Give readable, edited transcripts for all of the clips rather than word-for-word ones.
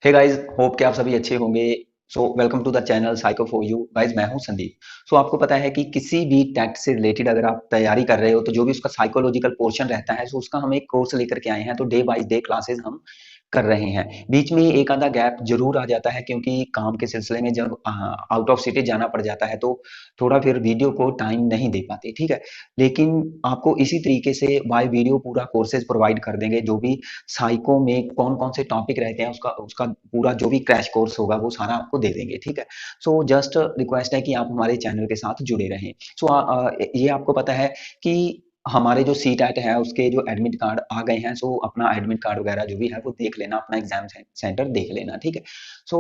Hey guys, hope कि आप सभी अच्छे होंगे। So welcome to the channel psycho for you guys. मैं हूं संदीप। सो आपको पता है कि किसी भी टेट से रिलेटेड अगर आप तैयारी कर रहे हो तो जो भी उसका साइकोलॉजिकल पोर्शन रहता है, सो उसका हम एक कोर्स लेकर के आए हैं। तो डे बाय डे क्लासेस हम कर रहे हैं। बीच में एक आधा गैप जरूर आ जाता है क्योंकि काम के सिलसिले में जब आउट ऑफ सिटी जाना पड़ जाता है तो थोड़ा फिर वीडियो को टाइम नहीं दे पाते, ठीक है। लेकिन आपको इसी तरीके से बाय वीडियो पूरा कोर्सेज प्रोवाइड कर देंगे। जो भी साइको में कौन कौन से टॉपिक रहते हैं उसका उसका पूरा जो भी क्रैश कोर्स होगा वो सारा आपको दे देंगे, ठीक है। सो जस्ट रिक्वेस्ट है कि आप हमारे चैनल के साथ जुड़े रहें। सो ये आपको पता है कि हमारे जो सी टैट है उसके जो एडमिट कार्ड आ गए हैं। सो अपना एडमिट कार्ड वगैरह जो भी है वो देख लेना, अपना एग्जाम सेंटर देख लेना, ठीक है। सो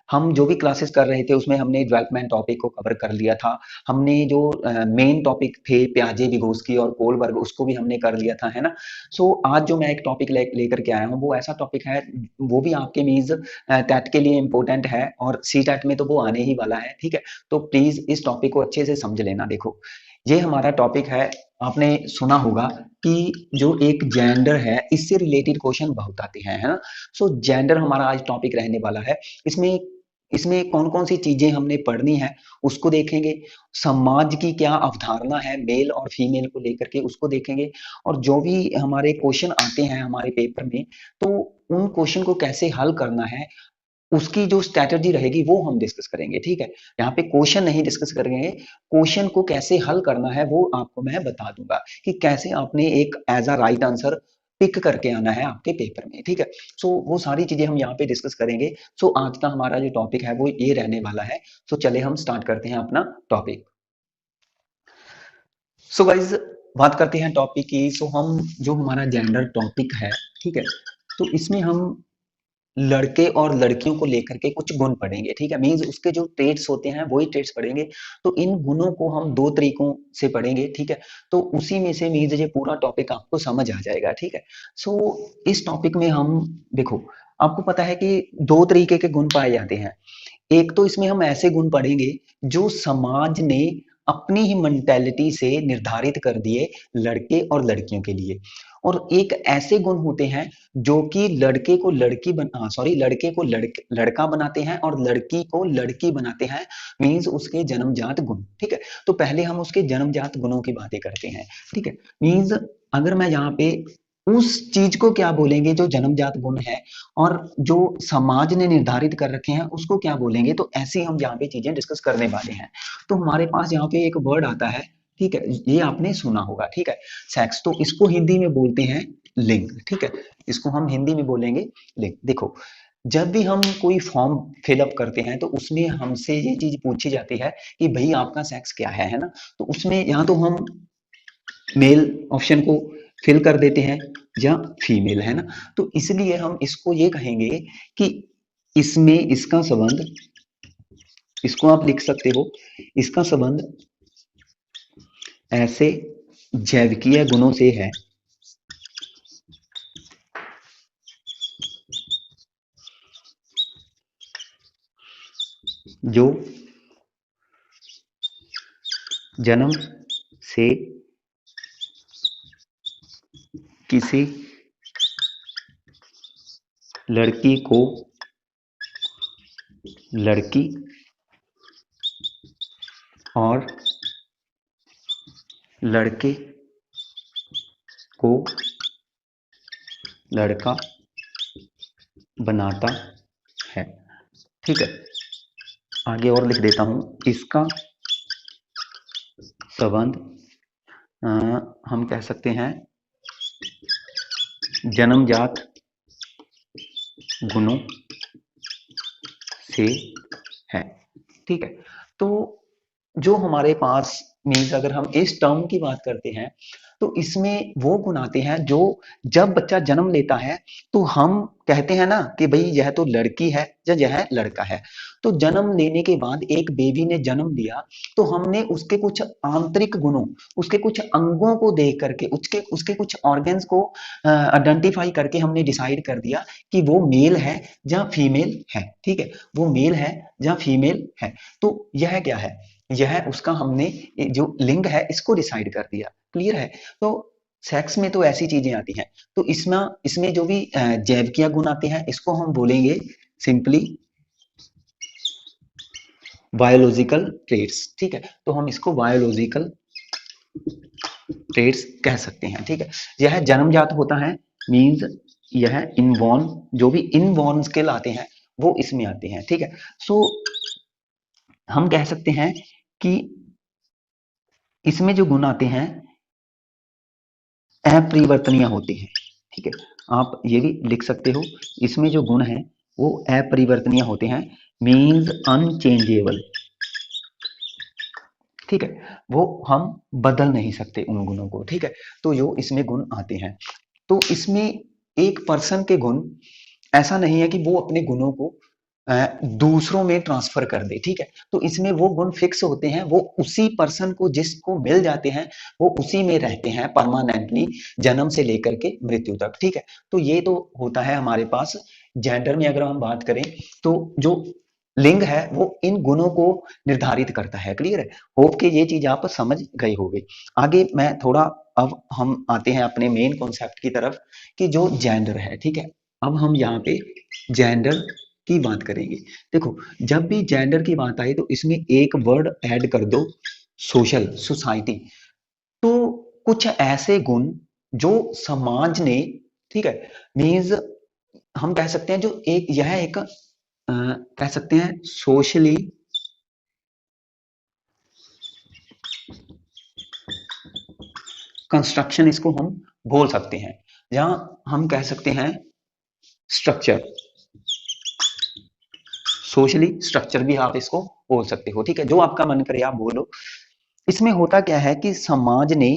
हम जो भी क्लासेस कर रहे थे उसमें हमने डेवलपमेंट टॉपिक को कवर कर लिया था। हमने जो मेन टॉपिक थे प्याजे विगोस्की और कोलबर्ग उसको भी हमने कर लिया था, है ना। सो आज जो मैं एक टॉपिक लेकर के आया हूँ वो ऐसा टॉपिक है, वो भी आपके मीन्स टैट के लिए इम्पोर्टेंट है और सी टैट में तो वो आने ही वाला है, ठीक है। तो प्लीज इस टॉपिक को अच्छे से समझ लेना। देखो, ये हमारा टॉपिक है। आपने सुना होगा कि जो एक जेंडर है इससे रिलेटेड क्वेश्चन बहुत आते हैं, है ना। सो जेंडर हमारा आज टॉपिक रहने वाला है। इसमें इसमें कौन कौन सी चीजें हमने पढ़नी है उसको देखेंगे। समाज की क्या अवधारणा है मेल और फीमेल को लेकर के उसको देखेंगे। और जो भी हमारे क्वेश्चन आते हैं हमारे पेपर में, तो उन क्वेश्चन को कैसे हल करना है उसकी जो स्ट्रैटेजी रहेगी वो हम डिस्कस करेंगे, ठीक है। यहाँ पे क्वेश्चन नहीं डिस्कस करेंगे, क्वेश्चन को कैसे हल करना है वो आपको मैं बता दूंगा कि कैसे आपने एक as a right answer pick करके आना है आपके पेपर में, ठीक है। सो वो सारी चीजें हम यहाँ पे डिस्कस करेंगे। सो आज का हमारा जो टॉपिक है वो ये रहने वाला है। सो चले हम स्टार्ट करते हैं अपना टॉपिक। सो गाइज, बात करते हैं टॉपिक की। सो हम जो हमारा जेंडर टॉपिक है, ठीक है, तो इसमें हम लड़के और लड़कियों को लेकर के कुछ गुण पढ़ेंगे, ठीक है। मींस उसके जो ट्रेड्स होते हैं वही ट्रेड्स पढ़ेंगे। तो इन गुणों को हम दो तरीकों से पढ़ेंगे, ठीक है। तो उसी में से मींस ये पूरा टॉपिक आपको समझ आ जाएगा, ठीक है। सो इस टॉपिक में हम देखो, आपको पता है कि दो तरीके के गुण पाए जाते हैं। एक तो इसमें हम ऐसे गुण पढ़ेंगे जो समाज ने अपनी ही मेंटेलिटी से निर्धारित कर दिए लड़के और लड़कियों के लिए। और एक ऐसे गुण होते हैं जो कि लड़के को लड़की लड़के को लड़का बनाते हैं और लड़की को लड़की बनाते हैं। मींस उसके जन्मजात गुण, ठीक है। तो पहले हम उसके जन्मजात गुणों की बातें करते हैं, ठीक है। मींस अगर मैं यहाँ पे उस चीज को क्या बोलेंगे जो जन्मजात गुण है और जो समाज ने निर्धारित कर रखे हैं उसको क्या बोलेंगे, तो ऐसी हम यहाँ पे चीजें डिस्कस करने वाले हैं। तो हमारे पास यहाँ पे एक वर्ड आता है, ठीक है, ये आपने सुना होगा, ठीक है, सेक्स। तो इसको हिंदी में बोलते हैं लिंग, ठीक है। इसको हम हिंदी में बोलेंगे लिंग। देखो, जब भी हम कोई फॉर्म फिलअप करते हैं तो उसमें हमसे ये चीज पूछी जाती है कि भाई आपका सेक्स क्या है ना। तो उसमें या तो हम मेल ऑप्शन को फिल कर देते हैं या फीमेल, है ना। तो इसलिए हम इसको ये कहेंगे कि इसमें इसका संबंध, इसको आप लिख सकते हो, इसका संबंध ऐसे जैविकीय गुणों से है जो जन्म से किसी लड़की को लड़की और लड़के को लड़का बनाता है, ठीक है। आगे और लिख देता हूं, इसका संबंध हम कह सकते हैं जन्मजात गुणों से है, ठीक है। तो जो हमारे पास मीन्स अगर हम इस टर्म की बात करते हैं तो इसमें वो गुण आते हैं जो जब बच्चा जन्म लेता है तो हम कहते हैं ना कि भाई यह तो लड़की है या यह लड़का है। तो जन्म लेने के बाद एक बेबी ने जन्म लिया तो हमने उसके कुछ आंतरिक गुणों, उसके कुछ अंगों को देख करके, उसके उसके कुछ ऑर्गन्स को आइडेंटिफाई करके हमने डिसाइड कर दिया कि वो मेल है या फीमेल है, ठीक है। वो मेल है या फीमेल है। तो यह क्या है, यह उसका हमने जो लिंग है इसको डिसाइड कर दिया, क्लियर है। तो सेक्स में तो ऐसी चीजें आती हैं। तो इसमें इसमें जो भी जैविकीय गुण आते हैं इसको हम बोलेंगे सिंपली बायोलॉजिकल ट्रेड्स। ठीक है, तो हम इसको बायोलॉजिकल ट्रेड्स कह सकते हैं। ठीक है, यह जन्मजात होता है, मींस यह इनबॉर्न, जो भी इनबॉर्न स्किल आते हैं वो इसमें आते हैं। ठीक है, सो हम कह सकते हैं कि इसमें जो गुण आते हैं अपरिवर्तनीय होते हैं। ठीक है, आप ये भी लिख सकते हो, इसमें जो गुण है वो अपरिवर्तनीय होते हैं, मींस अनचेंजेबल। ठीक है, वो हम बदल नहीं सकते उन गुणों को। ठीक है, तो जो इसमें गुण आते हैं, तो इसमें एक पर्सन के गुण ऐसा नहीं है कि वो अपने गुणों को दूसरों में ट्रांसफर कर दे। ठीक है, तो इसमें वो गुण फिक्स होते हैं, वो उसी पर्सन को जिसको मिल जाते हैं वो उसी में रहते हैं परमानेंटली, जन्म से लेकर के मृत्यु तक। ठीक है, तो ये तो होता है हमारे पास। जेंडर में अगर हम बात करें तो जो लिंग है वो इन गुणों को निर्धारित करता है। क्लियर है? होप कि ये चीज आप समझ गए होंगे। आगे मैं थोड़ा, अब हम आते हैं अपने मेन कॉन्सेप्ट की तरफ कि जो जेंडर है। ठीक है, अब हम यहाँ पे जेंडर की बात करेंगे। देखो, जब भी जेंडर की बात आए तो इसमें एक वर्ड ऐड कर दो, सोशल, सोसाइटी। तो कुछ ऐसे गुण जो समाज ने, ठीक है, मीन्स हम कह सकते हैं जो एक, यह एक कह सकते हैं सोशली कंस्ट्रक्शन, इसको हम बोल सकते हैं, जहां हम कह सकते हैं स्ट्रक्चर, सोशली स्ट्रक्चर भी आप इसको बोल सकते हो। ठीक है, जो आपका मन करे आप बोलो। इसमें होता क्या है कि समाज ने,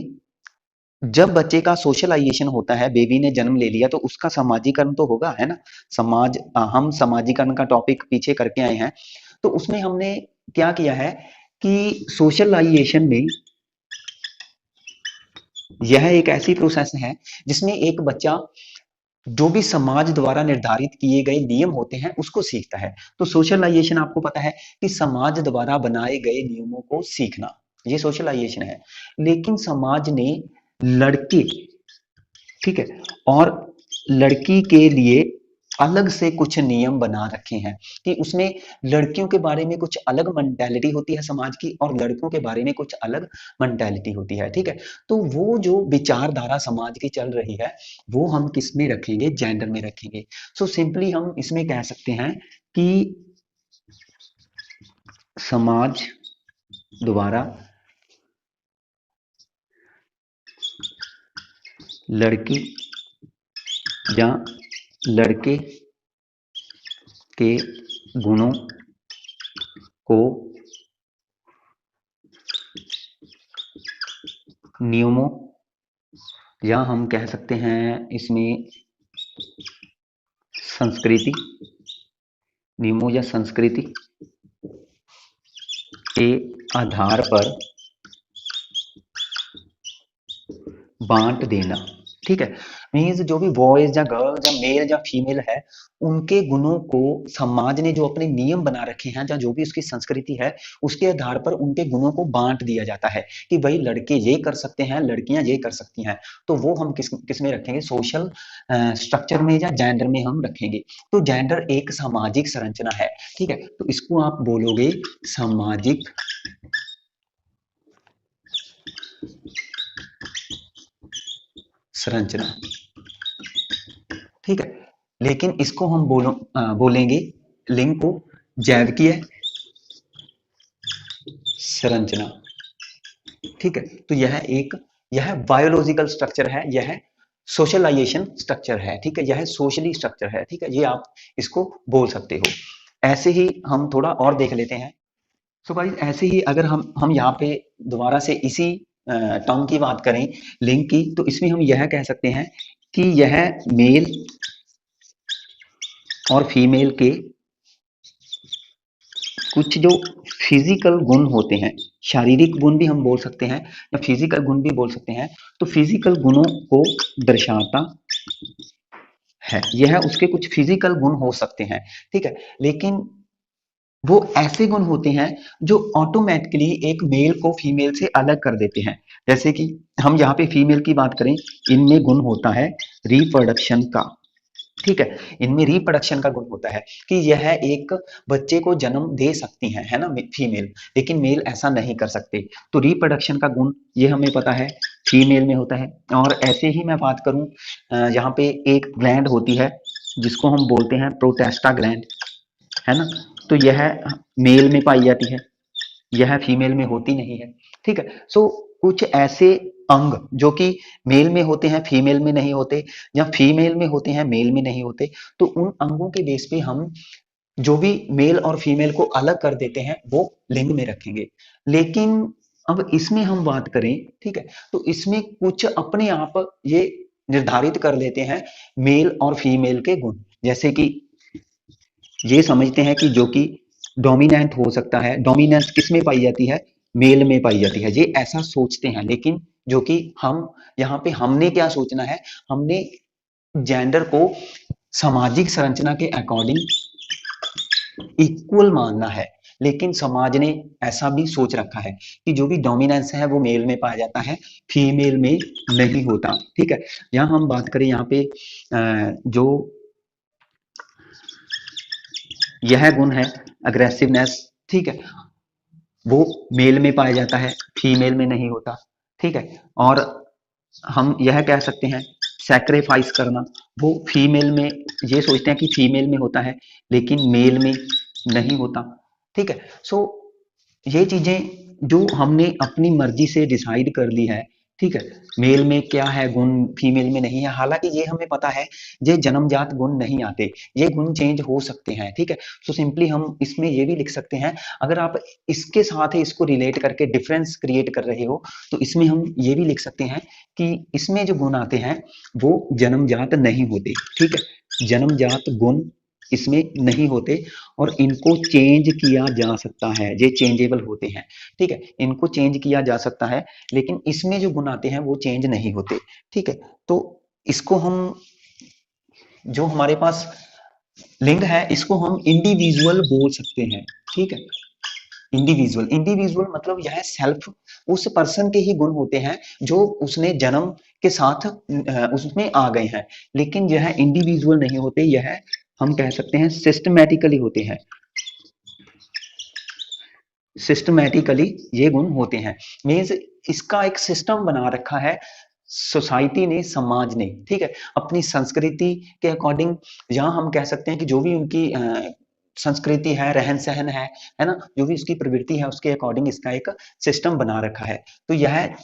जब बच्चे का सोशलाइजेशन होता है, बेबी ने जन्म ले लिया, तो उसका सामाजिकरण तो होगा, है ना। हम सामाजिकरण का टॉपिक पीछे करके आए हैं, तो उसमें हमने क्या किया है कि सोशलाइजेशन में यह एक ऐसी प्रोसेस है जिसमें एक बच्चा जो भी समाज द्वारा निर्धारित किए गए नियम होते हैं उसको सीखता है। तो सोशलाइजेशन आपको पता है कि समाज द्वारा बनाए गए नियमों को सीखना, ये सोशलाइजेशन है। लेकिन समाज ने लड़के, ठीक है, और लड़की के लिए अलग से कुछ नियम बना रखे हैं कि उसमें लड़कियों के बारे में कुछ अलग मेंटालिटी होती है समाज की, और लड़कों के बारे में कुछ अलग मेंटालिटी होती है। ठीक है, तो वो जो विचारधारा समाज की चल रही है वो हम किस में रखेंगे? जेंडर में रखेंगे। सो सिंपली हम इसमें कह सकते हैं कि समाज द्वारा लड़की या लड़के के गुणों को नियमों, या हम कह सकते हैं इसमें संस्कृति, नियमों या संस्कृति के आधार पर बांट देना। ठीक है, मीन्स जो भी बॉयज या गर्ल्स या मेल या फीमेल है, उनके गुणों को समाज ने जो अपने नियम बना रखे हैं या जो भी उसकी संस्कृति है उसके आधार पर उनके गुणों को बांट दिया जाता है कि भाई लड़के ये कर सकते हैं, लड़कियां ये कर सकती हैं। तो वो हम किस में रखेंगे? सोशल स्ट्रक्चर में या जेंडर में हम रखेंगे। तो जेंडर एक सामाजिक संरचना है। ठीक है, तो इसको आप बोलोगे सामाजिक संरचना। ठीक है, लेकिन इसको हम बोलेंगे लिंग को जैविकीय संरचना। ठीक है, तो यह बायोलॉजिकल स्ट्रक्चर है, यह सोशलाइजेशन स्ट्रक्चर है। ठीक है, यह सोशली स्ट्रक्चर है। ठीक है, ये आप इसको बोल सकते हो। ऐसे ही हम थोड़ा और देख लेते हैं। सो गाइस, ऐसे ही अगर हम यहाँ पे दोबारा से इसी टर्म की बात करें, लिंग की, तो इसमें हम यह कह सकते हैं कि यह मेल और फीमेल के कुछ जो फिजिकल गुण होते हैं, शारीरिक गुण भी हम बोल सकते हैं या फिजिकल गुण भी बोल सकते हैं, तो फिजिकल गुणों को दर्शाता है। यह उसके कुछ फिजिकल गुण हो सकते हैं। ठीक है, लेकिन वो ऐसे गुण होते हैं जो ऑटोमेटिकली एक मेल को फीमेल से अलग कर देते हैं। जैसे कि हम यहाँ पे फीमेल की बात करें, इनमें गुण होता है रिप्रोडक्शन का। ठीक है, इनमें रिप्रोडक्शन का गुण होता है कि यह एक बच्चे को जन्म दे सकती हैं, है ना, फीमेल, लेकिन मेल ऐसा नहीं कर सकते। तो रिप्रोडक्शन का गुण ये हमें पता है फीमेल में होता है। और ऐसे ही मैं बात करूं, यहाँ पे एक ग्लैंड होती है जिसको हम बोलते हैं प्रोटेस्टा ग्लैंड, है ना। तो यह मेल में पाई जाती है, यह फीमेल में होती नहीं है। ठीक है, सो कुछ ऐसे अंग जो कि मेल में होते हैं फीमेल में नहीं होते, या फीमेल में होते हैं मेल में नहीं होते, तो उन अंगों के बेस पे हम जो भी मेल और फीमेल को अलग कर देते हैं वो लिंग में रखेंगे। लेकिन अब इसमें हम बात करें, ठीक है, तो इसमें कुछ अपने आप ये निर्धारित कर लेते हैं मेल और फीमेल के गुण। जैसे कि ये समझते हैं कि जो कि डोमिनेंट हो सकता है, डोमिनेंस किस में पाई जाती है, मेल में पाई जाती है, ये ऐसा सोचते हैं। लेकिन जो कि हम यहाँ पे हमने क्या सोचना है, हमने जेंडर को सामाजिक संरचना के अकॉर्डिंग इक्वल मानना है। लेकिन समाज ने ऐसा भी सोच रखा है कि जो भी डोमिनेंस है वो मेल में पाया जाता है, फीमेल में नहीं होता। ठीक है, यहाँ हम बात करें, यहाँ पे जो यह गुण है अग्रेसिवनेस, ठीक है, वो मेल में पाया जाता है, फीमेल में नहीं होता। ठीक है, और हम यह कह सकते हैं सैक्रिफाइस करना, वो फीमेल में, ये सोचते हैं कि फीमेल में होता है लेकिन मेल में नहीं होता। ठीक है, सो ये चीजें जो हमने अपनी मर्जी से डिसाइड कर ली है, ठीक है, मेल में क्या है गुण, फीमेल में नहीं है। हालांकि ये हमें पता है ये जन्मजात गुण नहीं आते, ये गुण चेंज हो सकते हैं। ठीक है, तो सिंपली हम इसमें ये भी लिख सकते हैं, अगर आप इसके साथ ही इसको रिलेट करके डिफरेंस क्रिएट कर रहे हो तो इसमें हम ये भी लिख सकते हैं कि इसमें जो गुण आते हैं वो जन्मजात नहीं होते। ठीक है, जन्मजात गुण इसमें नहीं होते और इनको चेंज किया जा सकता है, ये चेंजेबल होते हैं। ठीक है, इनको चेंज किया जा सकता है, लेकिन इसमें जो गुण आते हैं वो चेंज नहीं होते। ठीक है, तो इसको हम, जो हमारे पास लिंग है, इसको हम इंडिविजुअल बोल सकते हैं। ठीक है, इंडिविजुअल, इंडिविजुअल मतलब यह सेल्फ, उस पर्सन के ही गुण होते हैं जो उसने जन्म के साथ उसमें आ गए हैं। लेकिन यह इंडिविजुअल नहीं होते, यह हम कह सकते हैं सिस्टमैटिकली होते हैं, सिस्टमैटिकली ये गुण होते हैं। मीन्स इसका एक सिस्टम बना रखा है सोसाइटी ने, समाज ने। ठीक है, अपनी संस्कृति के अकॉर्डिंग, या हम कह सकते हैं कि जो भी उनकी संस्कृति है, रहन सहन है ना, जो भी उसकी प्रवृत्ति है उसके अकॉर्डिंग इसका एक सिस्टम बना रखा है। तो यह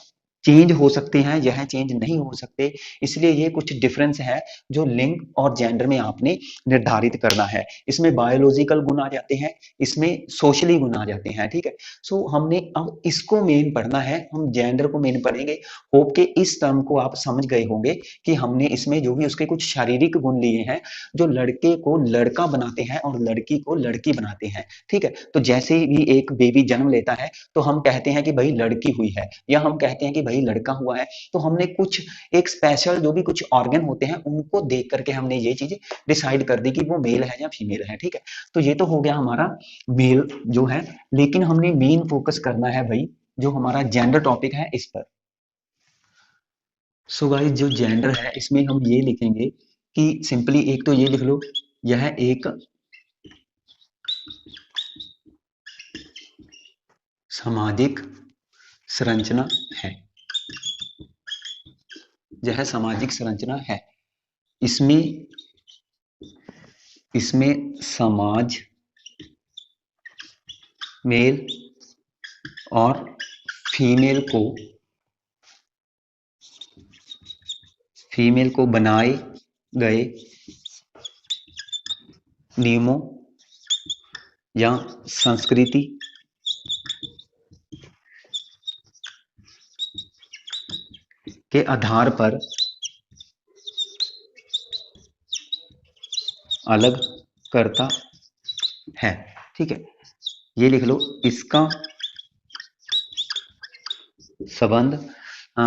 चेंज हो सकते हैं, यह चेंज नहीं हो सकते। इसलिए ये कुछ डिफरेंस है जो लिंग और जेंडर में आपने निर्धारित करना है। इसमें बायोलॉजिकल गुण आ जाते हैं, इसमें सोशली गुण आ जाते हैं। ठीक है, सो हमने अब इसको मेन पढ़ना है, हम जेंडर को मेन पढ़ेंगे। होप के इस टर्म को आप समझ गए होंगे कि हमने इसमें जो भी उसके कुछ शारीरिक गुण लिए हैं जो लड़के को लड़का बनाते हैं और लड़की को लड़की बनाते हैं। ठीक है, तो जैसे ही एक बेबी जन्म लेता है तो हम कहते हैं कि भाई लड़की हुई है, या हम कहते हैं कि भाई लड़का हुआ है। तो हमने कुछ एक स्पेशल जो भी कुछ ऑर्गन होते हैं उनको देख करके हमने ये चीज डिसाइड कर दी कि वो मेल है या फीमेल है। ठीक है, तो ये तो हो गया हमारा मेल जो है, लेकिन हमने मेन फोकस करना है भाई जो हमारा जेंडर टॉपिक है इस पर। सो गाइस, जो जेंडर है इसमें हम ये लिखेंगे कि सिंपली एक तो ये लिख लो, यह एक सामाजिक संरचना है, यह सामाजिक संरचना है। इसमें इसमें समाज, मेल और फीमेल को बनाए गए नियमों या संस्कृति के आधार पर अलग करता है। ठीक है, ये लिख लो, इसका संबंध अ,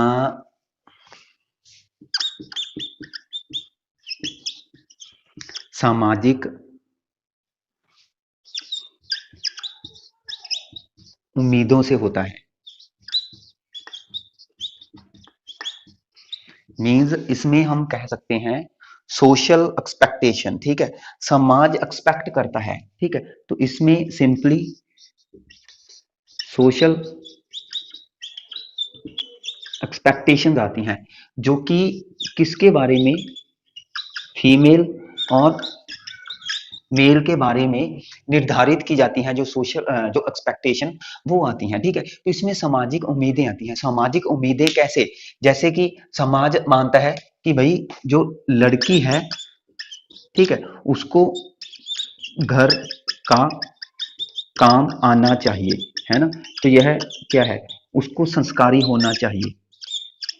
सामाजिक उम्मीदों से होता है। मीन्स इसमें हम कह सकते हैं सोशल एक्सपेक्टेशन, ठीक है, समाज एक्सपेक्ट करता है, ठीक है, तो इसमें सिंपली सोशल एक्सपेक्टेशंस आती हैं जो कि किसके बारे में, फीमेल और मेल के बारे में निर्धारित की जाती हैं, जो सोशल जो एक्सपेक्टेशन वो आती हैं, ठीक है, तो इसमें सामाजिक उम्मीदें आती हैं। सामाजिक उम्मीदें कैसे, जैसे कि समाज मानता है कि भाई जो लड़की है, ठीक है, उसको घर का काम आना चाहिए, है ना, तो यह क्या है, उसको संस्कारी होना चाहिए,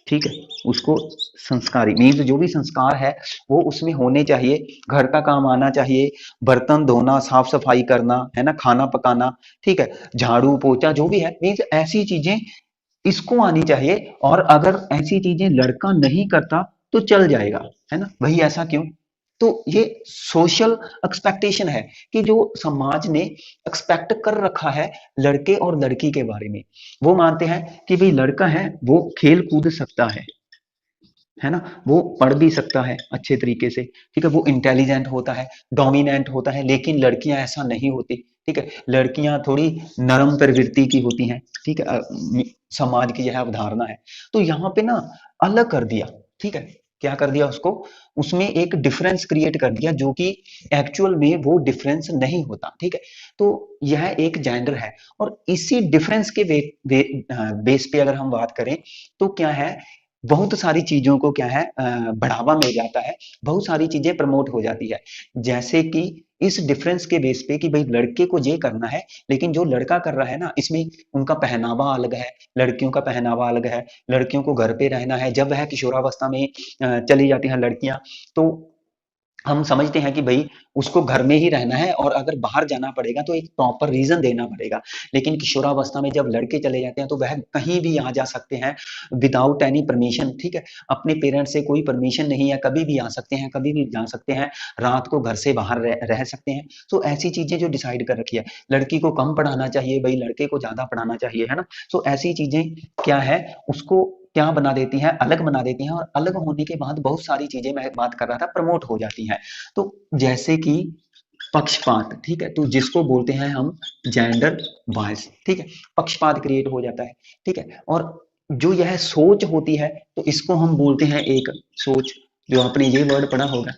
ठीक है, उसको संस्कारी मीन्स जो भी संस्कार है वो उसमें होने चाहिए, घर का काम आना चाहिए, बर्तन धोना, साफ सफाई करना, है ना, खाना पकाना, ठीक है, झाड़ू पोछा जो भी है, मीन्स ऐसी चीजें इसको आनी चाहिए। और अगर ऐसी चीजें लड़का नहीं करता तो चल जाएगा, है ना, वही ऐसा क्यों, तो ये सोशल एक्सपेक्टेशन है कि जो समाज ने एक्सपेक्ट कर रखा है लड़के और लड़की के बारे में। वो मानते हैं कि भाई लड़का है वो खेल कूद सकता है ना, वो पढ़ भी सकता है अच्छे तरीके से, ठीक है, वो इंटेलिजेंट होता है, डोमिनेंट होता है, लेकिन लड़कियां ऐसा नहीं होती, ठीक है, लड़कियां थोड़ी नरम प्रवृत्ति की होती हैं, ठीक है, समाज की यह अवधारणा है। तो यहाँ पे ना अलग कर दिया, ठीक है, क्या कर दिया उसको, उसमें एक डिफरेंस क्रिएट कर दिया जो कि एक्चुअल में वो डिफरेंस नहीं होता, ठीक है, तो यह एक जेंडर है। और इसी डिफरेंस के बेस पे अगर हम बात करें तो क्या है, बहुत सारी चीजों को क्या है बढ़ावा मिल जाता है, बहुत सारी चीजें प्रमोट हो जाती है, जैसे कि इस डिफरेंस के बेस पे कि भाई लड़के को ये करना है, लेकिन जो लड़का कर रहा है ना, इसमें उनका पहनावा अलग है, लड़कियों का पहनावा अलग है, लड़कियों को घर पे रहना है, जब वह किशोरावस्था में चली जाती हैं लड़कियां, तो हम समझते हैं कि भाई उसको घर में ही रहना है और अगर बाहर जाना पड़ेगा तो एक प्रॉपर रीजन देना पड़ेगा। लेकिन किशोरावस्था में जब लड़के चले जाते हैं तो वह कहीं भी आ जा सकते हैं विदाउट एनी परमिशन, ठीक है, अपने पेरेंट्स से कोई परमिशन नहीं है, कभी भी आ सकते हैं, कभी भी जा सकते हैं, रात को घर से बाहर रह सकते हैं। तो ऐसी चीजें जो डिसाइड कर रखी है, लड़की को कम पढ़ाना चाहिए भाई, लड़के को ज्यादा पढ़ाना चाहिए, है ना, तो ऐसी चीजें क्या है उसको क्या बना देती हैं, अलग बना देती हैं, और अलग होने के बाद बहुत सारी चीजें मैं बात कर रहा था प्रमोट हो जाती हैं। तो जैसे कि पक्षपात, ठीक है, तो जिसको बोलते हैं हम जेंडर बायस, ठीक है, पक्षपात क्रिएट हो जाता है, ठीक है, और जो यह सोच होती है तो इसको हम बोलते हैं एक सोच, जो आपने ये वर्ड पढ़ा होगा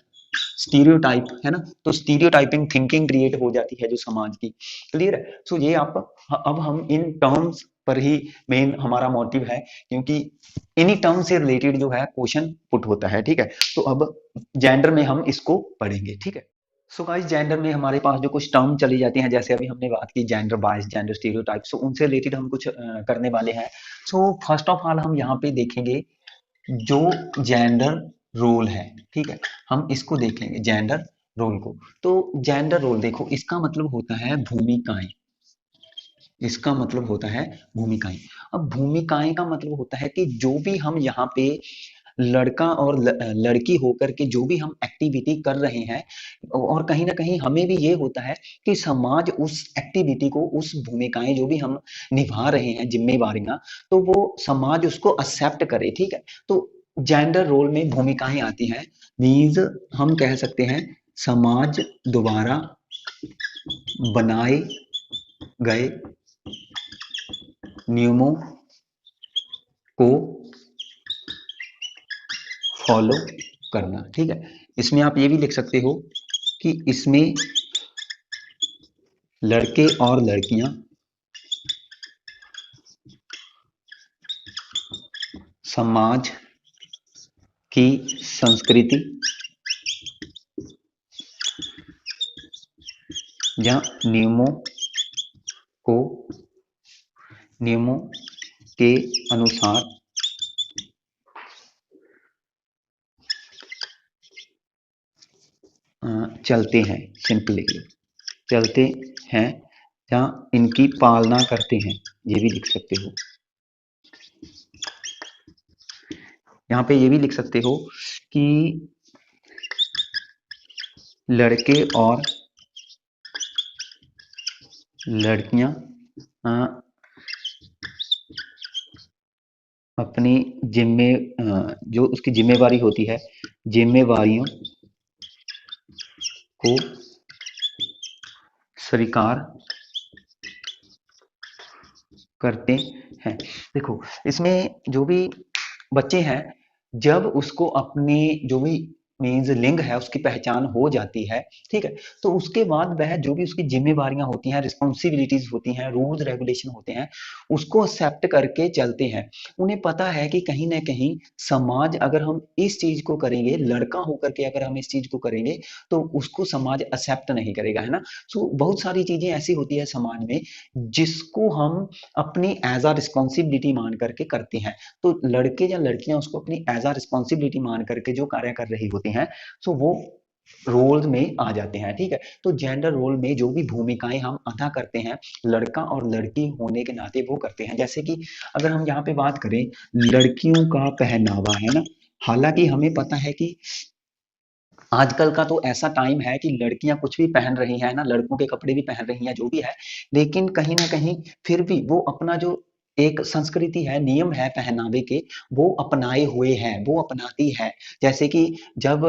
स्टीरियोटाइप, है ना, तो स्टीरियोटाइपिंग थिंकिंग क्रिएट हो जाती है जो समाज की, क्लियर है, सो ये आप अब हम इन टर्म्स पर ही मेन हमारा मोटिव है, क्योंकि इन्हीं टर्म से रिलेटेड जो है क्वेश्चन पुट होता है, ठीक है, तो अब जेंडर में हम इसको पढ़ेंगे, ठीक है। सो गाइस जेंडर में हमारे पास जो कुछ टर्म चली जाती हैं, जैसे अभी हमने बात की जेंडर बायस, जेंडर स्टीरियोटाइप, सो उनसे रिलेटेड हम कुछ करने वाले हैं। सो फर्स्ट ऑफ ऑल हम यहाँ पे देखेंगे जो जेंडर रोल है, ठीक है, हम इसको देखेंगे जेंडर रोल को। तो जेंडर रोल देखो, इसका मतलब होता है भूमिकाएं, इसका मतलब होता है भूमिकाएं। अब भूमिकाएं का मतलब होता है कि जो भी हम यहाँ पे लड़का और लड़की होकर के जो भी हम एक्टिविटी कर रहे हैं, और कहीं ना कहीं हमें भी ये होता है कि समाज उस एक्टिविटी को, उस भूमिकाएं जो भी हम निभा रहे हैं जिम्मेवारियां, तो वो समाज उसको एक्सेप्ट करे, ठीक है, तो जेंडर रोल में भूमिकाएं आती हैं, मीन्स हम कह सकते हैं समाज द्वारा बनाए गए नियमों को फॉलो करना, ठीक है, इसमें आप ये भी लिख सकते हो कि इसमें लड़के और लड़कियां समाज की संस्कृति या को नियमों के अनुसार चलते हैं, सिंपली चलते हैं या इनकी पालना करते हैं, ये भी लिख सकते हो। यहाँ पे ये भी लिख सकते हो कि लड़के और लड़कियां अपनी जिम्मे जो उसकी जिम्मेवारी होती है, जिम्मेवारियों को स्वीकार करते हैं। देखो, इसमें जो भी बच्चे हैं, जब उसको अपनी जो भी मीन्स लिंग है उसकी पहचान हो जाती है, ठीक है, तो उसके बाद वह जो भी उसकी जिम्मेवारियां होती हैं, रिस्पॉन्सिबिलिटीज होती हैं, रूल्स रेगुलेशन होते हैं, उसको एक्सेप्ट करके चलते हैं। उन्हें पता है कि कहीं ना कहीं समाज, अगर हम इस चीज को करेंगे, लड़का होकर के अगर हम इस चीज को करेंगे तो उसको समाज एक्सेप्ट नहीं करेगा, है ना। सो बहुत सारी चीजें ऐसी होती है समाज में जिसको हम अपनी एज अ रिस्पॉन्सिबिलिटी मान करके करते हैं। तो लड़के या लड़कियां उसको अपनी एज अ रिस्पॉन्सिबिलिटी मान करके जो कार्य कर रही होती हैं, सो वो रोल में आ जाते हैं, ठीक है। तो जेंडर रोल में जो भी भूमिकाएं हम अदा करते हैं, लड़का और लड़की होने के नाते वो करते हैं। जैसे कि अगर हम यहाँ पे बात करें लड़कियों का पहनावा, है ना, हालांकि हमें पता है कि आजकल का तो ऐसा टाइम है कि लड़कियां कुछ भी पहन रही हैं ना, लड़कों के कपड़े भी पहन रही हैं, जो भी है, लेकिन कहीं ना कहीं फिर भी वो अपना जो एक संस्कृति है, नियम है पहनावे के, वो अपनाए हुए हैं, वो अपनाती है। जैसे कि जब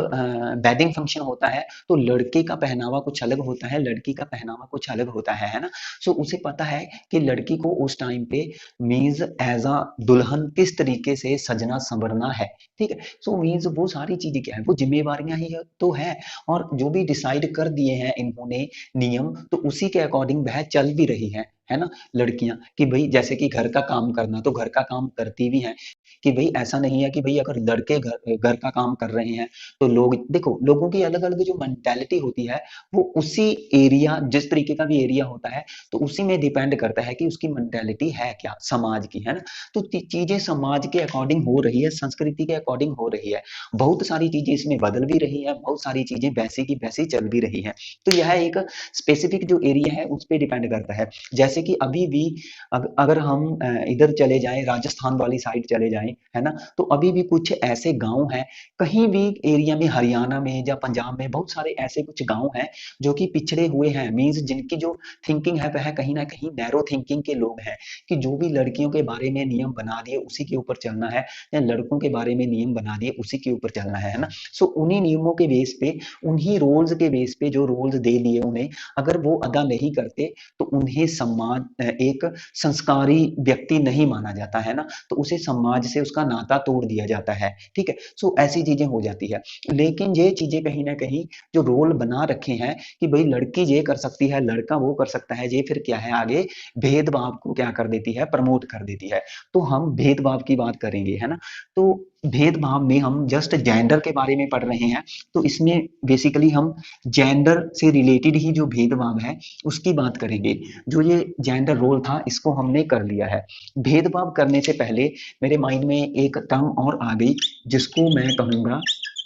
वेडिंग फंक्शन होता है तो लड़के का पहनावा कुछ अलग होता है, लड़की का पहनावा कुछ अलग होता है ना। सो उसे पता है कि लड़की को उस टाइम पे मीन्स एज अ दुल्हन किस तरीके से सजना संवरना है, ठीक है। सो मीन्स वो सारी चीजें क्या है, वो जिम्मेवारियां ही तो है। और जो भी डिसाइड कर दिए हैं इन्होंने नियम, तो उसी के अकॉर्डिंग वह चल भी रही है ना। लड़कियां कि भाई जैसे कि घर का काम करना, तो घर का काम करती भी हैं, कि भाई ऐसा नहीं है कि भाई अगर लड़के घर घर का काम कर रहे हैं तो लोग, देखो लोगों की अलग अलग जो मेंटेलिटी होती है, वो उसी एरिया, जिस तरीके का भी एरिया होता है, तो उसी में डिपेंड करता है कि उसकी मेंटेलिटी है क्या समाज की, है ना। तो चीजें समाज के अकॉर्डिंग हो रही है, संस्कृति के अकॉर्डिंग हो रही है। बहुत सारी चीजें इसमें बदल भी रही है, बहुत सारी चीजें वैसी की वैसी चल भी रही है। तो यह एक स्पेसिफिक जो एरिया है उस पर डिपेंड करता है। जैसे कि अभी भी अगर हम इधर चले जाएं, राजस्थान वाली साइड चले जाएं, है ना, तो अभी भी कुछ ऐसे गांव हैं, कहीं भी एरिया में, हरियाणा में या पंजाब में बहुत सारे ऐसे कुछ गांव हैं जो कि पिछड़े हुए हैं, मीन्स जिनकी जो थिंकिंग है वह कहीं ना कहीं नैरो थिंकिंग के लोग हैं, कि जो भी लड़कियों के बारे में नियम बना दिए उसी के ऊपर चलना है, या लड़कों के बारे में नियम बना दिए उसी के ऊपर चलना है ना। सो उन्हीं नियमों के बेस पे, उन्हीं रोल्स के बेस पे, जो रोल्स दे दिए उन्हें, अगर वो अदा नहीं करते तो उन्हें समाज एक संस्कारी व्यक्ति नहीं माना जाता है ना, तो उसे समाज से उसका नाता तोड़ दिया जाता है, ठीक है। सो ऐसी चीजें हो जाती है। लेकिन ये चीजें कहीं ना कहीं जो रोल बना रखे हैं कि भाई लड़की ये कर सकती है, लड़का वो कर सकता है, ये फिर क्या है, आगे भेदभाव को क्या कर देती है, प्रमोट कर देती है। तो हम भेदभाव की बात करेंगे, है ना। तो भेदभाव में हम जस्ट जेंडर के बारे में पढ़ रहे हैं, तो इसमें बेसिकली हम जेंडर से रिलेटेड ही जो भेदभाव है उसकी बात करेंगे। जो ये जेंडर रोल था इसको हमने कर लिया है। भेदभाव करने से पहले मेरे माइंड में एक टर्म और आ गई, जिसको मैं कहूंगा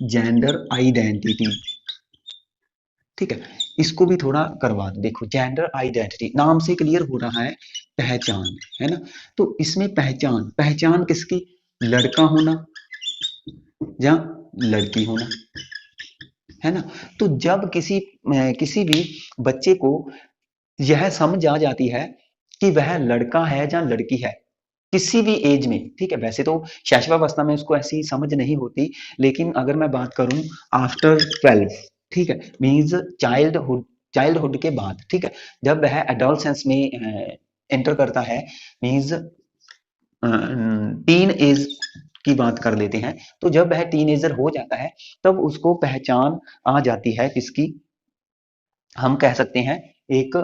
जेंडर आइडेंटिटी, ठीक है। इसको भी थोड़ा करवा दो। देखो जेंडर आइडेंटिटी नाम से क्लियर हो रहा है पहचान, है ना। तो इसमें पहचान, पहचान किसकी, लड़का होना या लड़की होना, है ना। तो जब किसी भी बच्चे को यह समझ आ जाती है कि वह लड़का है या लड़की है, किसी भी एज में, ठीक है, वैसे तो शैशवावस्था में उसको ऐसी समझ नहीं होती, लेकिन अगर मैं बात करूं आफ्टर 12, ठीक है, मीन्स चाइल्डहुड, चाइल्डहुड के बाद, ठीक है, जब वह एडोलसेंस में एंटर करता है, मीन्स टीन एज की बात कर लेते हैं, तो जब वह टीनेजर हो जाता है तब उसको पहचान आ जाती है किसकी, हम कह सकते हैं एक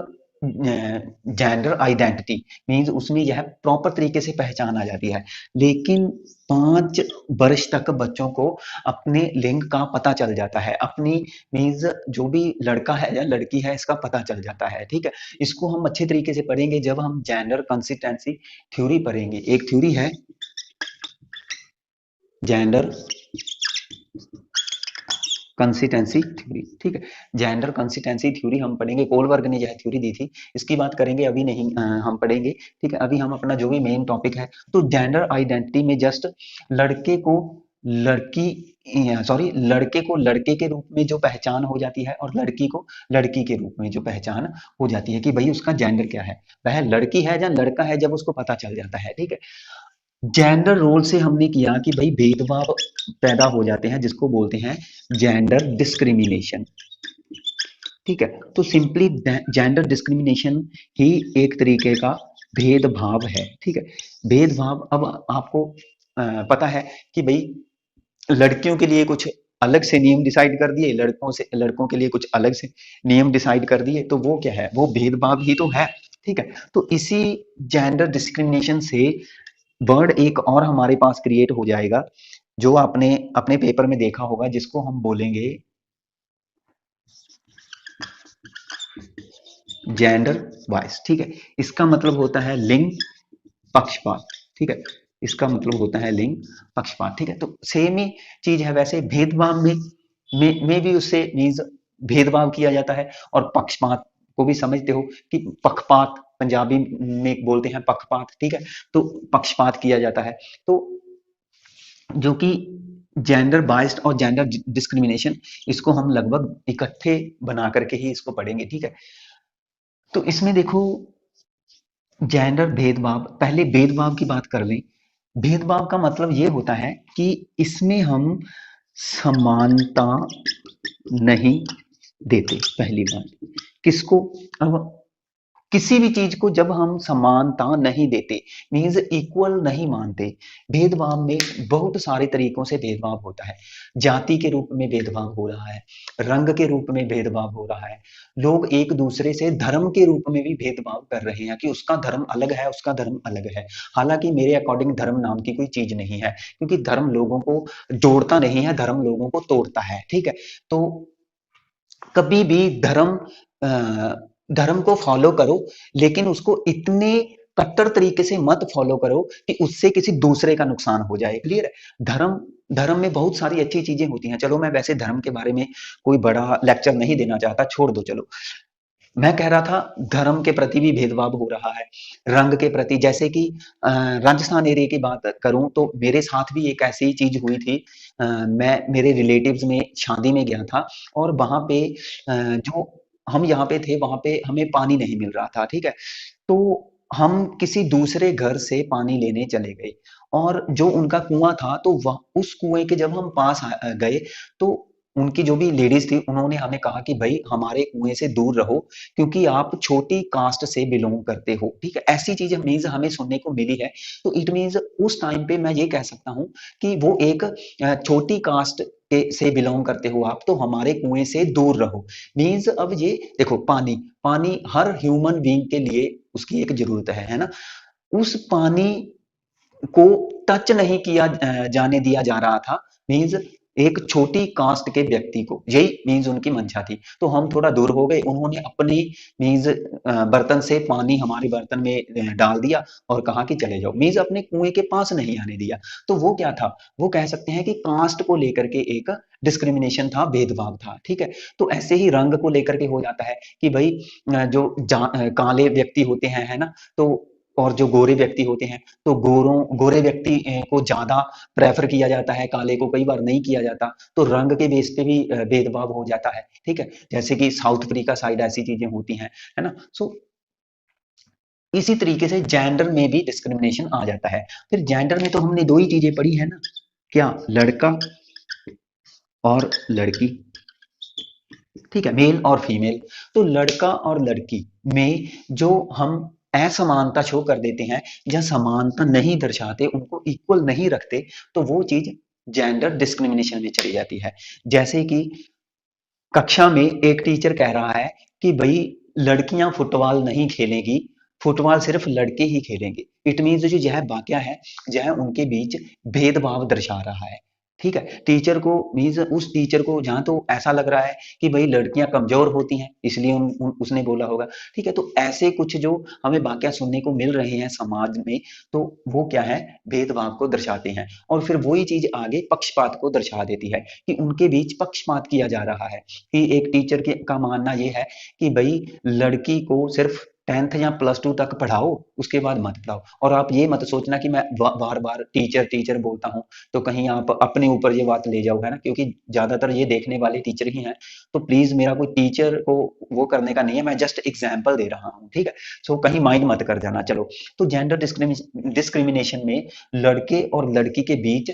जेंडर आइडेंटिटी, मीन्स उसमें यह प्रॉपर तरीके से पहचान आ जाती है। लेकिन 5 वर्ष तक बच्चों को अपने लिंग का पता चल जाता है, अपनी मीन्स जो भी लड़का है या लड़की है इसका पता चल जाता है, ठीक है। इसको हम अच्छे तरीके से पढ़ेंगे जब हम जेंडर कंसिस्टेंसी थ्योरी पढ़ेंगे। एक थ्योरी है जेंडर कंसिस्टेंसी थ्योरी, ठीक है। जेंडर कंसिस्टेंसी थ्योरी हम पढ़ेंगे, कोलबर्ग ने यह थ्योरी दी थी, इसकी बात करेंगे, अभी नहीं हम पढ़ेंगे, ठीक है। अभी हम अपना जो भी मेन टॉपिक है, तो जेंडर आइडेंटिटी में जस्ट लड़के को लड़की, सॉरी, लड़के को लड़के के रूप में जो पहचान हो जाती है और लड़की को लड़की के रूप में जो पहचान हो जाती है, कि भाई उसका जेंडर क्या है, वह लड़की है या लड़का है, जब उसको पता चल जाता है, ठीक है। जेंडर रोल से हमने किया कि भाई भेदभाव पैदा हो जाते हैं, जिसको बोलते हैं जेंडर डिस्क्रिमिनेशन। ठीक है, तो सिंपली जेंडर डिस्क्रिमिनेशन ही एक तरीके का भेदभाव है। ठीक है, भेदभाव। अब आपको पता है कि भाई लड़कियों के लिए कुछ अलग से नियम डिसाइड कर दिए, लड़कों के लिए कुछ अलग से नियम डिसाइड कर दिए, तो वो क्या है, वो भेदभाव ही तो है। ठीक है, तो इसी जेंडर डिस्क्रिमिनेशन से वर्ड एक और हमारे पास क्रिएट हो जाएगा, जो आपने अपने पेपर में देखा होगा, जिसको हम बोलेंगे जेंडर बायस। ठीक है, इसका मतलब होता है लिंग पक्षपात। ठीक है, इसका मतलब होता है लिंग पक्षपात। ठीक है, तो सेम ही चीज है, वैसे भेदभाव में भी उससे मीन्स भेदभाव किया जाता है, और पक्षपात को भी समझते हो कि पक्षपात पंजाबी में बोलते हैं पक्षपात। ठीक है, तो पक्षपात किया जाता है। तो जो कि जेंडर बाइस्ड और जेंडर डिस्क्रिमिनेशन, इसको हम लगभग इकट्ठे बना करके ही इसको पढ़ेंगे। ठीक है, तो इसमें देखो जेंडर भेदभाव, पहले भेदभाव की बात कर लें। भेदभाव का मतलब ये होता है कि इसमें हम समानता नहीं देते, पहली बात। किसको? अब किसी भी चीज को जब हम समानता नहीं देते, मीन्स इक्वल नहीं मानते। भेदभाव में बहुत सारे तरीकों से भेदभाव होता है। जाति के रूप में भेदभाव हो रहा है, रंग के रूप में भेदभाव हो रहा है, लोग एक दूसरे से धर्म के रूप में भी भेदभाव कर रहे हैं कि उसका धर्म अलग है, उसका धर्म अलग है। हालांकि मेरे अकॉर्डिंग धर्म नाम की कोई चीज नहीं है, क्योंकि धर्म लोगों को जोड़ता नहीं है, धर्म लोगों को तोड़ता है। ठीक है, तो कभी भी धर्म को फॉलो करो, लेकिन उसको इतने कट्टर तरीके से मत फॉलो करो कि उससे किसी दूसरे का नुकसान हो जाए। क्लियर है? धर्म धर्म में बहुत सारी अच्छी चीजें होती हैं। चलो, मैं वैसे धर्म के बारे में कोई बड़ा लेक्चर नहीं देना चाहता, छोड़ दो। चलो, मैं कह रहा था धर्म के प्रति भी भेदभाव हो रहा है, रंग के प्रति। जैसे कि राजस्थान एरिया की बात करूं तो मेरे साथ भी एक ऐसी चीज हुई थी। मैं मेरे रिलेटिव्स में शादी में गया था, और वहां पे जो हम यहाँ पे थे, वहां पे हमें पानी नहीं मिल रहा था। ठीक है, तो हम किसी दूसरे घर से पानी लेने चले गए, और जो उनका कुआं था, तो वह उस कुएं के जब हम पास गए, तो उनकी जो भी लेडीज थी, उन्होंने हमें कहा कि भाई हमारे कुएं से दूर रहो, क्योंकि आप छोटी कास्ट से बिलोंग करते हो। ठीक है, ऐसी चीजें मीन्स हमें सुनने को मिली है। तो इट मीन्स उस टाइम पे मैं ये कह सकता हूँ कि वो एक छोटी कास्ट से बिलोंग करते हो आप, तो हमारे कुएं से दूर रहो। मीन्स अब ये देखो, पानी पानी हर ह्यूमन बीइंग के लिए उसकी एक जरूरत है ना। उस पानी को टच नहीं किया जाने दिया जा रहा था, मीन्स एक छोटी कास्ट के व्यक्ति को, यही मीन्स उनकी मंशा थी। तो हम थोड़ा दूर हो गए, उन्होंने अपनी मीन्स बर्तन से पानी हमारे बर्तन में डाल दिया, और कहा कि चले जाओ, मीन्स अपने कुएं के पास नहीं आने दिया। तो वो क्या था, वो कह सकते हैं कि कास्ट को लेकर के एक डिस्क्रिमिनेशन था, भेदभाव था। ठीक है, तो ऐसे ही रंग को लेकर के हो जाता है कि भाई जो काले व्यक्ति होते हैं, है ना, तो और जो गोरे व्यक्ति होते हैं, तो गोरे व्यक्ति को ज्यादा प्रेफर किया जाता है, काले को कई बार नहीं किया जाता। तो रंग के बेस पे भी भेदभाव हो जाता है। ठीक है, जैसे कि साउथ अफ्रीका साइड ऐसी चीजें होती हैं, है ना। सो इसी तरीके से जेंडर में भी डिस्क्रिमिनेशन आ जाता है। फिर जेंडर में तो हमने दो ही चीजें पढ़ी है ना, क्या, लड़का और लड़की। ठीक है, मेल और फीमेल। तो लड़का और लड़की में जो हम असमानता शो कर देते हैं, या समानता नहीं दर्शाते, उनको इक्वल नहीं रखते, तो वो चीज जेंडर डिस्क्रिमिनेशन में चली जाती है। जैसे कि कक्षा में एक टीचर कह रहा है कि भाई लड़कियां फुटबॉल नहीं खेलेंगी, फुटबॉल सिर्फ लड़के ही खेलेंगे। इट मीन्स जो यह वाक्य है, यह उनके बीच भेदभाव दर्शा रहा है। ठीक है, टीचर को मीन्स उस टीचर को जहां तो ऐसा लग रहा है कि भाई लड़कियां कमजोर होती हैं, इसलिए उसने बोला होगा। ठीक है, तो ऐसे कुछ जो हमें वाक्य सुनने को मिल रहे हैं समाज में, तो वो क्या है, भेदभाव को दर्शाते हैं। और फिर वही चीज आगे पक्षपात को दर्शा देती है कि उनके बीच पक्षपात किया जा रहा है। कि एक टीचर का मानना यह है कि भाई लड़की को सिर्फ 10th या +2 तक पढ़ाओ, उसके बाद मत पढ़ाओ। और आप ये मत सोचना कि मैं बार बार टीचर टीचर बोलता हूँ तो कहीं आप अपने ऊपर ये बात ले जाओ, है ना, क्योंकि ज्यादातर ये देखने वाले टीचर ही हैं। तो प्लीज मेरा कोई टीचर को वो करने का नहीं है, मैं जस्ट एग्जाम्पल दे रहा हूँ, ठीक है। सो कहीं माइंड मत कर जाना। चलो, तो जेंडर डिस्क्रिमिनेशन में लड़के और लड़की के बीच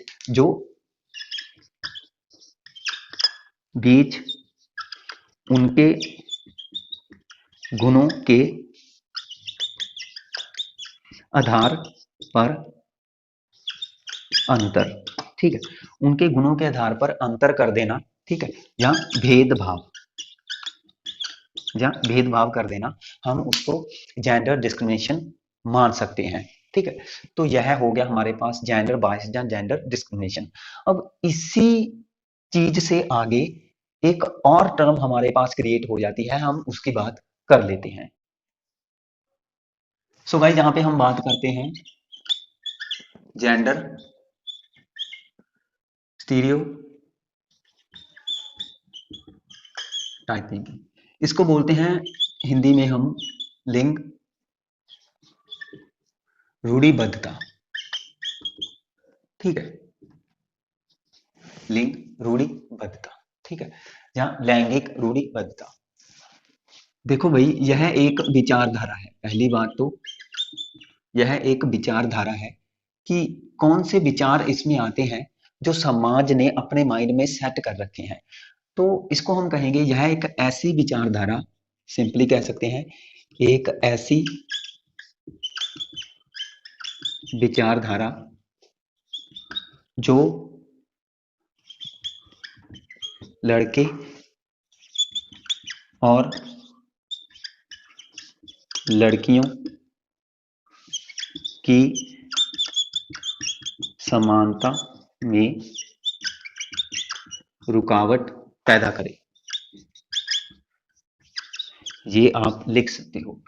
उनके गुणों के आधार पर अंतर, ठीक है, उनके गुणों के आधार पर अंतर कर देना, ठीक है, या भेदभाव कर देना, हम उसको जेंडर डिस्क्रिमिनेशन मान सकते हैं, ठीक है। तो यह हो गया हमारे पास जेंडर बायस या जेंडर डिस्क्रिमिनेशन। अब इसी चीज से आगे एक और टर्म हमारे पास क्रिएट हो जाती है, हम उसकी बात कर लेते हैं। सो गाइस, यहाँ पे हम बात करते हैं जेंडर स्टीरियो टाइपिंग। इसको बोलते हैं हिंदी में हम लिंग रूढ़िबद्धता, ठीक है, लिंग रूढ़िबद्धता, ठीक है, या लैंगिक रूढ़िबद्धता। देखो भाई, यह एक विचारधारा है। पहली बात तो यह एक विचारधारा है कि कौन से विचार इसमें आते हैं जो समाज ने अपने माइंड में सेट कर रखे हैं। तो इसको हम कहेंगे यह एक ऐसी विचारधारा, सिंपली कह सकते हैं एक ऐसी विचारधारा जो लड़के और लड़कियों की समानता में रुकावट पैदा करे। ये आप लिख सकते हो।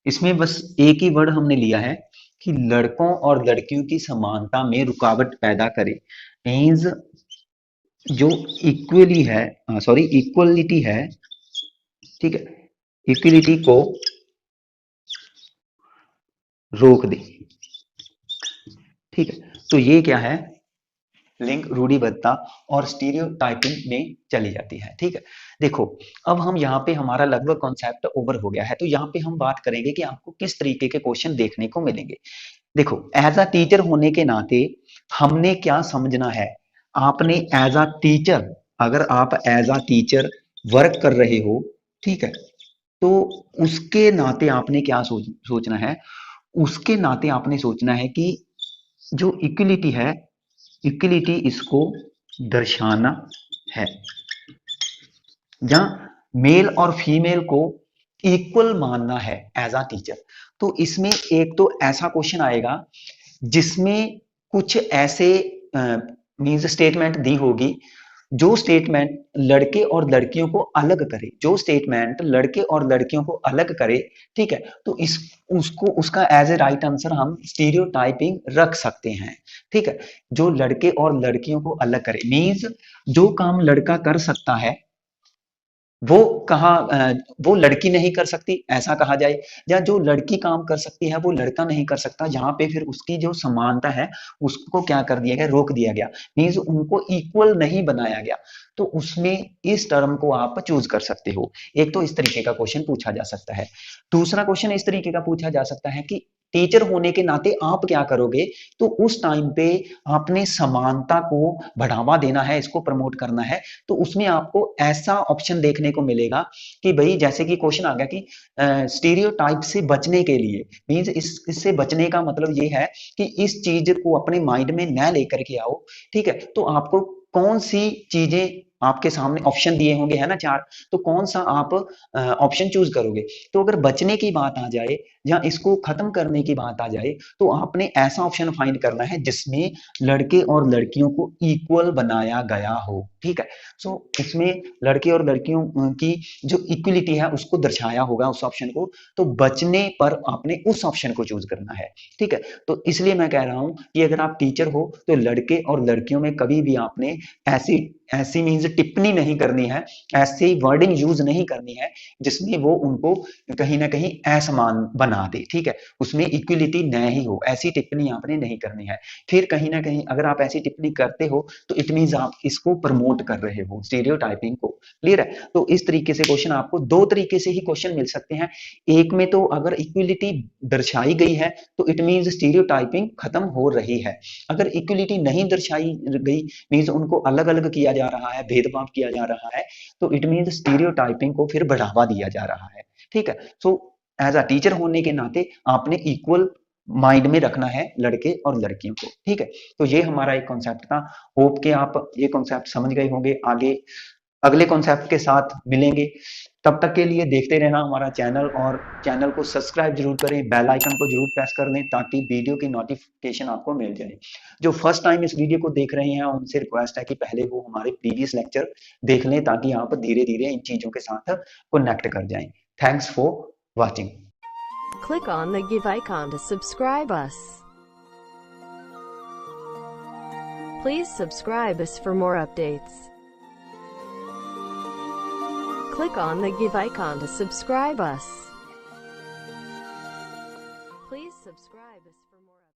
इसमें बस एक ही वर्ड हमने लिया है कि लड़कों और लड़कियों की समानता में रुकावट पैदा करे, मींस जो इक्वली है, सॉरी इक्वलिटी है, ठीक है, इक्वलिटी को रोक दे, ठीक है। तो ये क्या है, लिंग रूढ़िबद्धता और स्टीरियोटाइपिंग में चली जाती है, ठीक है। देखो, अब हम यहाँ पे हमारा लगभग कॉन्सेप्ट ओवर हो गया है, तो यहाँ पे हम बात करेंगे कि आपको किस तरीके के क्वेश्चन देखने को मिलेंगे। देखो, एज अ टीचर होने के नाते हमने क्या समझना है, आपने एज अ टीचर, अगर आप एज अ टीचर वर्क कर रहे हो, ठीक है, तो उसके नाते आपने क्या सोचना है, उसके नाते आपने सोचना है कि जो इक्वलिटी है, इक्वलिटी इसको दर्शाना है, या मेल और फीमेल को इक्वल मानना है एज अ टीचर। तो इसमें एक तो ऐसा क्वेश्चन आएगा जिसमें कुछ ऐसे मीन्स स्टेटमेंट दी होगी जो स्टेटमेंट लड़के और लड़कियों को अलग करे, जो स्टेटमेंट लड़के और लड़कियों को अलग करे, ठीक है। तो इस उसको उसका एज ए राइट आंसर हम स्टीरियोटाइपिंग रख सकते हैं, ठीक है। जो लड़के और लड़कियों को अलग करे, मीन्स जो काम लड़का कर सकता है वो कहा वो लड़की नहीं कर सकती, ऐसा कहा जाए, या जो लड़की काम कर सकती है वो लड़का नहीं कर सकता, जहां पे फिर उसकी जो समानता है उसको क्या कर दिया गया, रोक दिया गया, मीन्स उनको इक्वल नहीं बनाया गया। तो उसमें इस टर्म को आप चूज कर सकते हो। एक तो इस तरीके का क्वेश्चन पूछा जा सकता है। दूसरा क्वेश्चन इस तरीके का पूछा जा सकता है कि टीचर होने के नाते आप क्या करोगे, तो उस टाइम पे आपने समानता को बढ़ावा देना है, इसको प्रमोट करना है। तो उसमें आपको ऐसा ऑप्शन देखने को मिलेगा कि भाई जैसे कि क्वेश्चन आ गया कि स्टीरियोटाइप से बचने के लिए, मींस इससे बचने का मतलब ये है कि इस चीज को अपने माइंड में न लेकर के आओ, ठीक है। तो आपको कौन सी चीजें, आपके सामने ऑप्शन दिए होंगे, है ना, 4, तो कौन सा आप ऑप्शन चूज करोगे। तो अगर बचने की बात आ जाए या इसको खत्म करने की बात आ जाए, तो आपने ऐसा ऑप्शन फाइंड करना है जिसमें लड़के और लड़कियों को इक्वल बनाया गया हो, ठीक है। सो इसमें लड़के और लड़कियों की जो इक्वलिटी है उसको दर्शाया होगा उस ऑप्शन को, तो बचने पर आपने उस ऑप्शन को चूज करना है, ठीक है। तो इसलिए मैं कह रहा हूं कि अगर आप टीचर हो तो लड़के और लड़कियों में कभी भी आपने ऐसी ऐसी मीन्स टिप्पणी नहीं करनी है, ऐसी वर्डिंग यूज नहीं करनी है जिसमें वो उनको कहीं ना कहीं असमान बना दे, ठीक है, उसमें इक्वलिटी नहीं हो, ऐसी टिप्पणी आपने नहीं करनी है। फिर कहीं ना कहीं अगर आप ऐसी टिप्पणी करते हो तो इट मीन आप इसको प्रमोट कर रहे हो, स्टीरियोटाइपिंग को। क्लियर है? तो इस तरीके से क्वेश्चन आपको दो तरीके से ही क्वेश्चन मिल सकते हैं। एक में तो अगर इक्वलिटी दर्शाई गई है तो इट मीन स्टीरियोटाइपिंग खत्म हो रही है। अगर इक्वलिटी नहीं दर्शाई गई, मीन्स उनको अलग अलग किया जा रहा है, भेदभाव किया जा रहा है, तो इट मीन स्टीरियोटाइपिंग को फिर बढ़ावा दिया जा रहा है। ठीक है, सो एज अ टीचर होने के नाते आपने इक्वल माइंड में रखना है लड़के और लड़कियों को। ठीक है, तो ये हमारा एक कॉन्सेप्ट था। होप कि आप ये कॉन्सेप्ट समझ गए होंगे। आगे अगले कॉन्सेप्ट के साथ मिलेंगे, तब तक के लिए देखते रहना हमारा चैनल, और चैनल को सब्सक्राइब जरूर करें, बेल आइकन को जरूर प्रेस कर लें ताकि वीडियो की नोटिफिकेशन आपको मिल जाए। जो फर्स्ट टाइम इस वीडियो को देख रहे हैं उनसे रिक्वेस्ट है कि पहले वो हमारे प्रीवियस लेक्चर देख लें ताकि आप धीरे धीरे इन चीजों के साथ कनेक्ट कर जाएं। Thanks for watching. Click on the give icon to subscribe us. Please subscribe us for more updates. Click on the give icon to subscribe us. Please subscribe us for more updates.